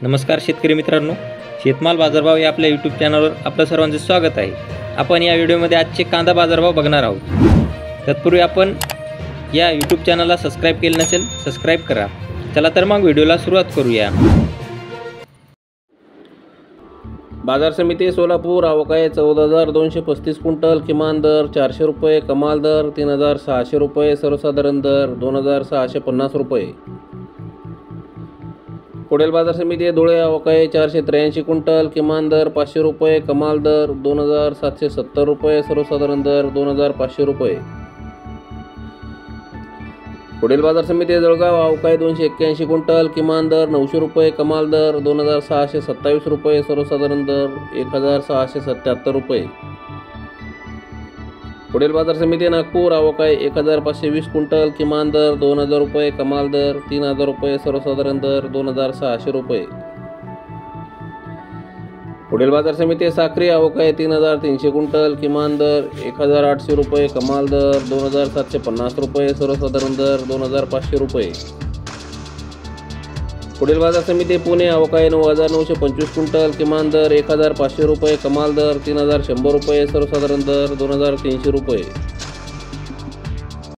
नमस्कार शेतकरी मित्रांनो, शेतमाल बाजारभाव या आपल्या यूट्यूब चॅनलवर आपलं सर्वांचे स्वागत आहे। आपण या व्हिडिओमध्ये आजचे कांदा बाजारभाव बघणार आहोत। तत्पूर्वी आपण या यूट्यूब चॅनलला सबस्क्राइब केले नसेल सबस्क्राइब करा। चला तर मग व्हिडिओला सुरुवात करूया। बाजार समिती सोलापूर आवकाय 14,235 क्विंटल, किमान दर 400 रुपये, कमाल दर 3,600 रुपये, सर्वसाधारण दर 2,650 रुपये। पुढील बाजार समिती धुळे आवकाय 483 क्विंटल, किमान दर 500 रुपये, कमाल दर 2,770 रुपये, सर्वसाधारण दर 2,500 रुपये। पुढील बाजार समिती जळगाव आवकाय 281 क्विंटल, किमान दर 900 रुपये, कमाल दर 2,627 रुपये, सर्वसाधारण दर 1,677 रुपये। पुढील बाजार समिती नागपूर आवकाय 1,520 क्विंटल, किमान दर 2,000 रुपये, कमाल दर 3,000 रुपये, सर्वसाधारण दर 2,600 रुपये। पुढील बाजार समिती साक्री आवकाय 3,300 क्विंटल, किमान दर 1,800 रुपये, कमाल दर 2,750 रुपये, सर्वसाधारण दर 2,500 रुपये। पुढील बाजार समिती पुणे आवकाय 9,925 क्विंटल, किमान दर 1,500 रुपये, कमाल दर 3,100 रुपये, सर्वसाधारण दर 2,300 रुपये।